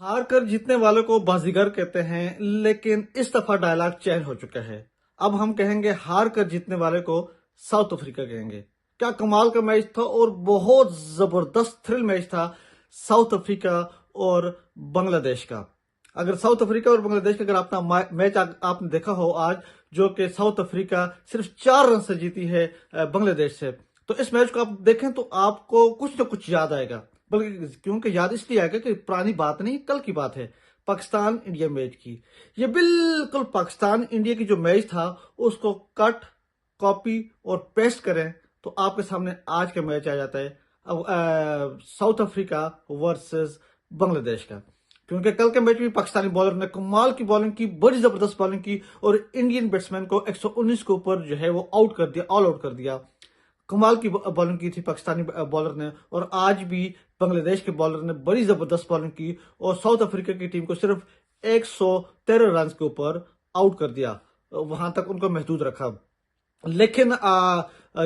हार कर जीतने वालों को बाजीगर कहते हैं, लेकिन इस दफा डायलॉग चेंज हो चुका है। अब हम कहेंगे हार कर जीतने वाले को साउथ अफ्रीका कहेंगे। क्या कमाल का मैच था और बहुत जबरदस्त थ्रिल मैच था साउथ अफ्रीका और बांग्लादेश का। अगर साउथ अफ्रीका और बांग्लादेश का अगर अपना मैच आपने देखा हो आज, जो कि साउथ अफ्रीका सिर्फ 4 रन से जीती है बांग्लादेश से, तो इस मैच को आप देखें तो आपको कुछ ना कुछ याद आएगा। बल्कि क्योंकि याद इसलिए आएगा कि पुरानी बात नहीं, कल की बात है, पाकिस्तान इंडिया मैच की। ये बिल्कुल पाकिस्तान इंडिया की जो मैच था उसको कट, कॉपी और पेस्ट करें तो आपके सामने आज का मैच आ जाता है साउथ अफ्रीका वर्सेस बांग्लादेश का। क्योंकि कल के मैच में पाकिस्तानी बॉलर ने कमाल की बॉलिंग की, बड़ी जबरदस्त बॉलिंग की और इंडियन बैट्समैन को 119 के ऊपर जो है वो आउट कर दिया, ऑल आउट कर दिया। कमाल की बॉलिंग की थी पाकिस्तानी बॉलर ने, और आज भी बांग्लादेश के बॉलर ने बड़ी जबरदस्त बॉलिंग की और साउथ अफ्रीका की टीम को सिर्फ 113 रन के ऊपर आउट कर दिया, वहां तक उनको महदूद रखा। लेकिन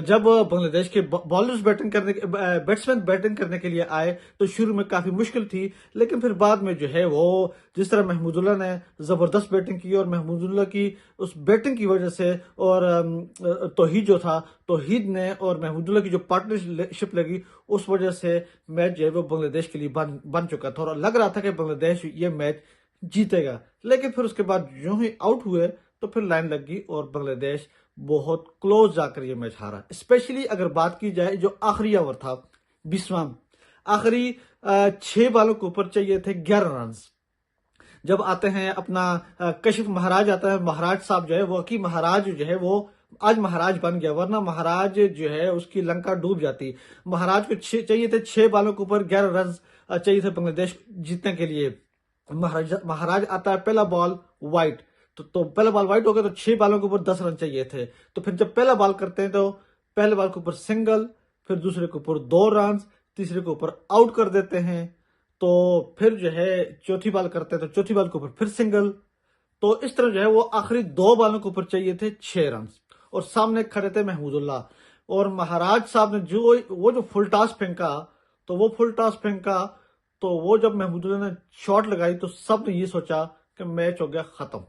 जब बांग्लादेश के बॉलर्स बैट्समैन बैटिंग करने के लिए आए तो शुरू में काफी मुश्किल थी, लेकिन फिर बाद में जो है वो जिस तरह महमूदुल्लाह ने जबरदस्त बैटिंग की, और महमूदुल्लाह की उस बैटिंग की वजह से, और तौहीद ने और महमूदुल्लाह की जो पार्टनरशिप लगी, उस वजह से मैच जो है वो बांग्लादेश के लिए बन चुका था और लग रहा था कि बांग्लादेश ये मैच जीतेगा। लेकिन फिर उसके बाद जो ही आउट हुए तो फिर लाइन लग गई और बांग्लादेश बहुत क्लोज जाकर ये मैच हारा। स्पेशली अगर बात की जाए जो आखिरी ओवर था, 20वां, आखिरी 6 बालों के ऊपर चाहिए थे 11 रन। जब आते हैं अपना कशिफ महाराज आता है, महाराज साहब जो है वो की महाराज जो है वो आज महाराज बन गया, वरना महाराज जो है उसकी लंका डूब जाती। महाराज को चाहिए थे 6 बालों के ऊपर 11 रन चाहिए थे बांग्लादेश जीतने के लिए। महाराज आता है, पहला बॉल वाइड, तो पहला बॉल वाइड हो गया तो 6 बालों के ऊपर 10 रन चाहिए थे। तो फिर जब पहला बॉल करते हैं तो पहले बॉल के ऊपर सिंगल, फिर दूसरे के ऊपर 2 रन, तीसरे के ऊपर आउट कर देते हैं। तो फिर जो है चौथी बॉल करते हैं तो चौथी बॉल के ऊपर फिर सिंगल। तो इस तरह जो है वो आखिरी 2 बालों के ऊपर चाहिए थे 6 रन, और सामने खड़े थे महमूदुल्लाह। और महाराज साहब ने जो फुल टॉस फेंका, तो वो फुल टॉस फेंका, तो वो जब महमूदुल्लाह ने शॉट लगाई तो सब ने ये सोचा कि मैच हो गया खत्म।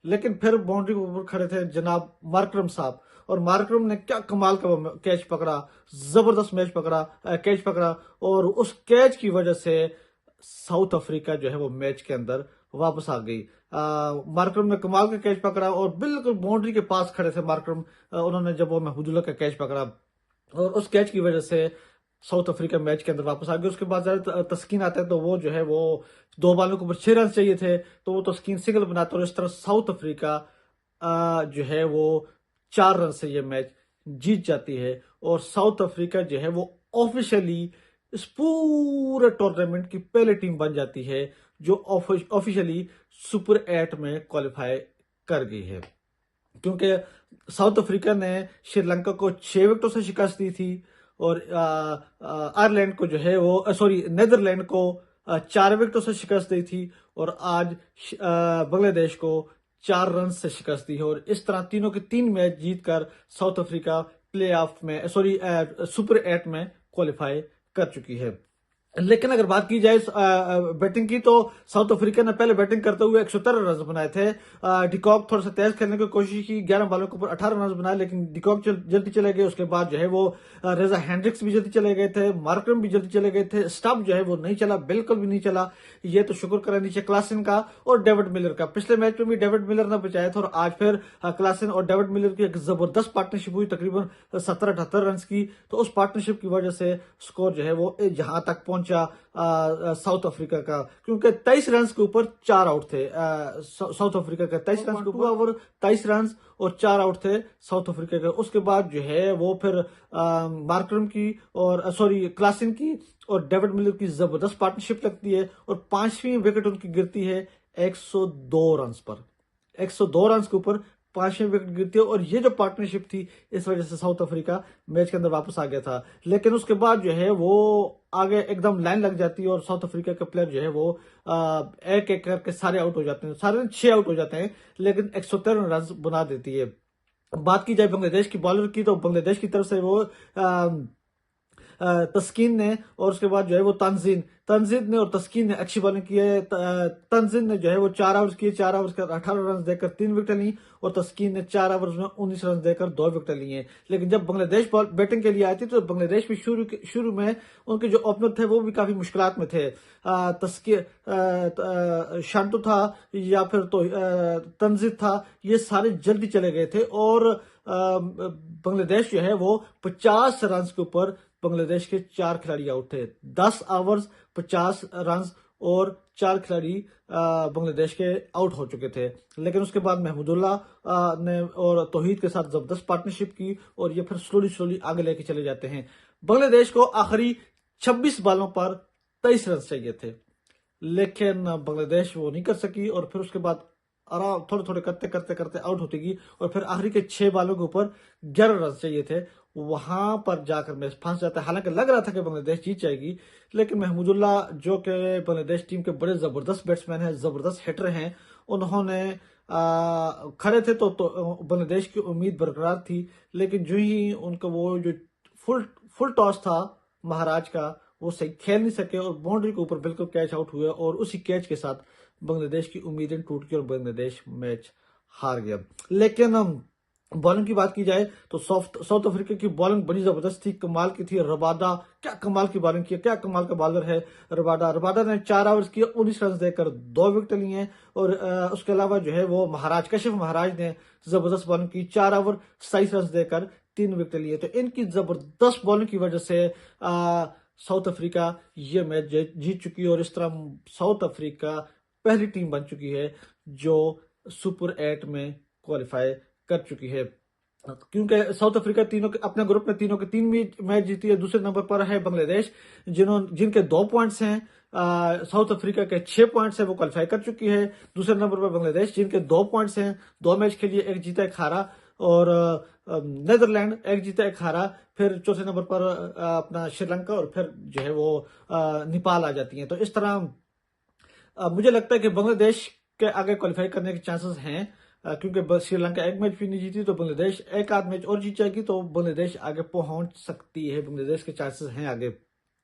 लेकिन फिर बाउंड्री के ऊपर खड़े थे जनाब मार्करम साहब, और मार्करम ने क्या कमाल का कैच पकड़ा, जबरदस्त कैच पकड़ा, और उस कैच की वजह से साउथ अफ्रीका जो है वो मैच के अंदर वापस आ गई। मार्करम ने कमाल का कैच पकड़ा और बिल्कुल बाउंड्री के पास खड़े थे मार्करम, उन्होंने जब वो महमूदुल्लाह का कैच पकड़ा, और उस कैच की वजह से साउथ अफ्रीका मैच के अंदर वापस आ गया। उसके बाद तस्कीन आता है तो वो जो है वो 2 बालों के ऊपर 6 रन चाहिए थे, तो वो तस्कीन सिंगल बनाता है, और इस तरह साउथ अफ्रीका जो है वो 4 रन से ये मैच जीत जाती है। और साउथ अफ्रीका जो है वो ऑफिशियली इस पूरे टूर्नामेंट की पहली टीम बन जाती है जो ऑफिशियली सुपर 8 में क्वालिफाई कर गई है। क्योंकि साउथ अफ्रीका ने श्रीलंका को 6 विकेटों से शिकस्त दी थी, और आयरलैंड को जो है वो नेदरलैंड को 4 विकेटों से शिकस्त दी थी, और आज बांग्लादेश को 4 रन से शिकस्त दी है। और इस तरह तीनों के 3 मैच जीतकर साउथ अफ्रीका प्ले ऑफ में सुपर 8 में क्वालिफाई कर चुकी है। लेकिन अगर बात की जाए बैटिंग की, तो साउथ अफ्रीका ने पहले बैटिंग करते हुए 113 रन बनाए थे। डिकॉक थोड़ा सा तेज खेलने की कोशिश की, 11 बालों के ऊपर 18 रन बनाए, लेकिन डिकॉक जल्दी चले गए। उसके बाद जो है वो रेजा हैंड्रिक्स भी जल्दी चले गए थे, मार्करम भी जल्दी चले गए थे, स्टंप जो है वो नहीं चला, बिल्कुल भी नहीं चला। ये तो शुक्र करें नीचे क्लासन का और डेविड मिलर का। पिछले मैच में भी डेविड मिलर ने बचाया था, और आज फिर क्लासन और डेविड मिलर की एक जबरदस्त पार्टनरशिप हुई, तकरीबन 17-78 रन की। तो उस पार्टनरशिप की वजह से स्कोर जो है वो जहां तक पहुंचा साउथ अफ्रीका का, क्योंकि 23 रन के ऊपर 4 आउट थे साउथ अफ्रीका का। 23 रन के ऊपर ओवर 23 रन और 4 आउट थे साउथ अफ्रीका का। उसके बाद जो है वो फिर मार्करम की और क्लासन की और डेविड मिलर की जबरदस्त पार्टनरशिप लगती है, और 5वीं विकेट उनकी गिरती है 102 रन पर। 102 रन के ऊपर 5वीं विकेट गिरती है, और ये जो पार्टनरशिप थी इस वजह से साउथ अफ्रीका मैच के अंदर वापस आ गया था। लेकिन उसके बाद जो है वो आगे एकदम लाइन लग जाती है, और साउथ अफ्रीका के प्लेयर जो है वो एक एक करके सारे आउट हो जाते हैं, सारे 6 आउट हो जाते हैं, लेकिन 113 रन बना देती है। बात की जाए बांग्लादेश की बॉलर की, तो बांग्लादेश की तरफ से वो तस्कीन ने और उसके बाद जो है वो तंजीद ने और तस्कीन ने अच्छी बॉलिंग की है। तंजीद ने जो है वो 4 ओवर्स किए, 4 ओवर्स का 18 रन देकर 3 विकेट ली और तस्कीन ने 4 ओवर्स में 19 रन देकर 2 विकेट लिए। लेकिन जब बांग्लादेश बैटिंग के लिए आई थी तो बांग्लादेश भी शुरू में उनके जो ओपनर थे वो भी काफी मुश्किलात में थे। शांतु था या फिर तो तंजीद था, ये सारे जल्दी चले गए थे और बांग्लादेश जो है वो 50 रन के ऊपर बांग्लादेश के 4 खिलाड़ी आउट थे। 10 ओवर्स 50 रन और 4 खिलाड़ी बांग्लादेश के आउट हो चुके थे। लेकिन उसके बाद महमूदुल्लाह ने और तौहीद के साथ जबरदस्त पार्टनरशिप की और ये फिर स्लोली आगे लेके चले जाते हैं। बांग्लादेश को आखिरी 26 बालों पर 23 रन चाहिए थे, लेकिन बांग्लादेश वो नहीं कर सकी और फिर उसके बाद आराम थोड़े करते आउट होती गई और फिर आखिरी के 6 बालों के ऊपर 11 रन चाहिए थे। वहां पर जाकर मैच फंस जाता है। हालांकि लग रहा था कि बांग्लादेश जीत जाएगी, लेकिन महमूदुल्लाह जो कि बांग्लादेश टीम के बड़े जबरदस्त बैट्समैन हैं, जबरदस्त हिटर हैं, उन्होंने खड़े थे तो बांग्लादेश की उम्मीद बरकरार थी। लेकिन जो ही उनका वो जो फुल टॉस था महाराज का, वो सही खेल नहीं सके और बाउंड्री के ऊपर बिल्कुल कैच आउट हुए और उसी कैच के साथ बांग्लादेश की उम्मीदें टूट गई और बांग्लादेश मैच हार गया। लेकिन बॉलिंग की बात की जाए तो साउथ अफ्रीका की बॉलिंग बड़ी जबरदस्त थी, कमाल की थी। रबादा क्या कमाल की बॉलिंग की, क्या कमाल का बॉलर है रबादा ने 4 ओवर्स किए, 19 रन देकर 2 विकेट लिए और उसके अलावा जो है वो कशिफ महाराज ने जबरदस्त बॉलिंग की, 4 ओवर 27 रन देकर 3 विकेट लिए। तो इनकी जबरदस्त बॉलिंग की वजह से साउथ अफ्रीका ये मैच जीत चुकी है और इस तरह साउथ अफ्रीका पहली टीम बन चुकी है जो सुपर 8 में क्वालिफाई कर चुकी है। क्योंकि साउथ अफ्रीका अपने ग्रुप में तीनों के 3 मैच जीती है। दूसरे नंबर पर है बांग्लादेश जिनके 2 पॉइंट्स हैं। साउथ अफ्रीका के 6 पॉइंट्स है, वो क्वालिफाई कर चुकी है। दूसरे नंबर पर बांग्लादेश जिनके 2 पॉइंट्स हैं, 2 मैच के लिए, 1 जीता 1 हारा और नेदरलैंड 1 जीता 1 हारा। फिर चौथे नंबर पर अपना श्रीलंका और फिर जो है वो नेपाल आ जाती है। तो इस तरह मुझे लगता है कि बांग्लादेश के आगे क्वालिफाई करने के चांसेस हैं, क्योंकि श्रीलंका 1 मैच भी नहीं जीती तो बांग्लादेश 1 आध मैच और जीत जाएगी तो बांग्लादेश आगे पहुंच सकती है। बांग्लादेश के चांसेस हैं आगे,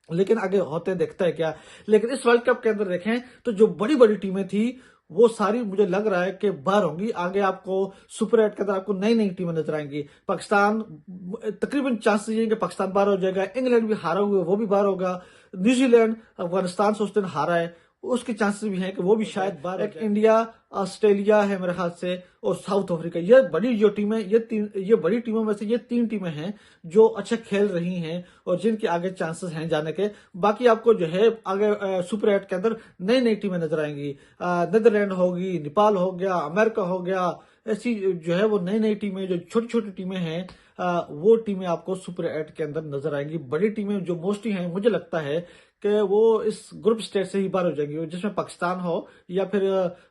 लेकिन आगे होते देखता है क्या। लेकिन इस वर्ल्ड कप के अंदर देखें तो जो बड़ी बड़ी टीमें थी वो सारी मुझे लग रहा है कि बाहर होंगी। आगे आपको सुपर 8 के अंदर आपको नई टीमें नजर आएंगी। पाकिस्तान तकरीबन चांसेस ये कि पाकिस्तान बाहर हो जाएगा। इंग्लैंड भी हारा हुआ है, वो भी बाहर होगा। न्यूजीलैंड अफगानिस्तान से उस दिन हारा है, उसके चांसेस भी हैं कि वो भी शायद बाहर। एक इंडिया, ऑस्ट्रेलिया है मेरे ख्याल से और साउथ अफ्रीका, ये बड़ी जो टीमें, ये बड़ी टीमों में से ये 3 टीमें हैं जो अच्छा खेल रही हैं और जिनके आगे चांसेस हैं जाने के। बाकी आपको जो है आगे सुपर 8 के अंदर नई टीमें नजर आएंगी। नेदरलैंड होगी, नेपाल हो गया, अमेरिका हो गया, ऐसी जो है वो नई टीमें, जो छोटी छोटी टीमें हैं, वो टीमें आपको सुपर 8 के अंदर नजर आएंगी। बड़ी टीमें जो मोस्टली हैं, मुझे लगता है कि वो इस ग्रुप स्टेज से ही बाहर हो जाएंगी, जिसमें पाकिस्तान हो या फिर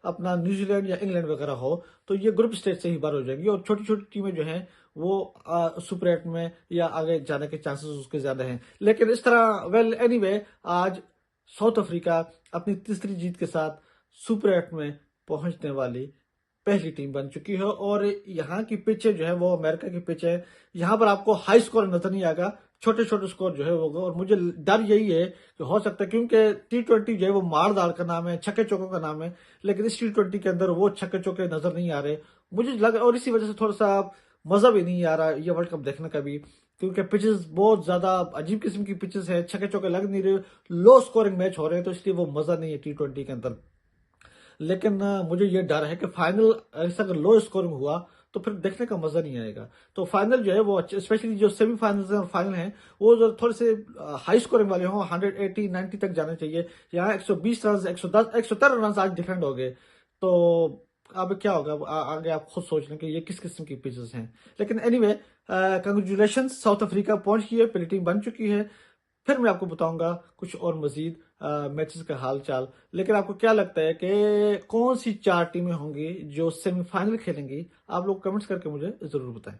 अपना न्यूजीलैंड या इंग्लैंड वगैरह हो, तो ये ग्रुप स्टेज से ही बाहर हो जाएंगी और छोटी छोटी टीमें जो हैं वो सुपर 8 में या आगे जाने के चांसेस उसके ज्यादा हैं। लेकिन इस तरह एनीवे आज साउथ अफ्रीका अपनी तीसरी जीत के साथ सुपर 8 में पहुंचने वाली पहली टीम बन चुकी है और यहाँ की पिच जो है वो अमेरिका की पिच है। यहाँ पर आपको हाई स्कोर नजर नहीं आएगा, छोटे छोटे स्कोर जो है होगा। और मुझे डर यही है कि हो सकता है, क्योंकि T20 जो है वो मार दाड़ का नाम है, छक्के चौकों का नाम है, लेकिन इस T20 के अंदर वो छक्के चौके नजर नहीं आ रहे मुझे लग, और इसी वजह से थोड़ा सा मजा भी नहीं आ रहा ये वर्ल्ड कप देखने का भी, क्योंकि पिचेस बहुत ज्यादा अजीब किस्म की पिचेस है, छक्के चौके लग नहीं रहे, लो स्कोरिंग मैच हो रहे हैं, तो इसलिए वो मजा नहीं है T20 के अंदर। लेकिन मुझे ये डर है कि फाइनल ऐसा अगर लो स्कोरिंग हुआ तो फिर देखने का मजा नहीं आएगा। तो फाइनल जो है वो स्पेशली जो सेमीफाइनल और फाइनल है वो जो थोड़े से हाई स्कोरिंग वाले हों, 180 90 तक जाने चाहिए। यहाँ 120 रन, 110 113 रन आज डिफेंड हो गए, तो अब क्या होगा आगे आप खुद सोच लें कि ये किस किस्म की पिचेस हैं। लेकिन एनीवे कंग्रेचुलेशन, साउथ अफ्रीका पहुंच गई है, पहली टीम बन चुकी है। फिर मैं आपको बताऊंगा कुछ और मजीद मैचेस का हाल चाल। लेकिन आपको क्या लगता है कि कौन सी 4 टीमें होंगी जो सेमीफाइनल खेलेंगी? आप लोग कमेंट्स करके मुझे जरूर बताएं।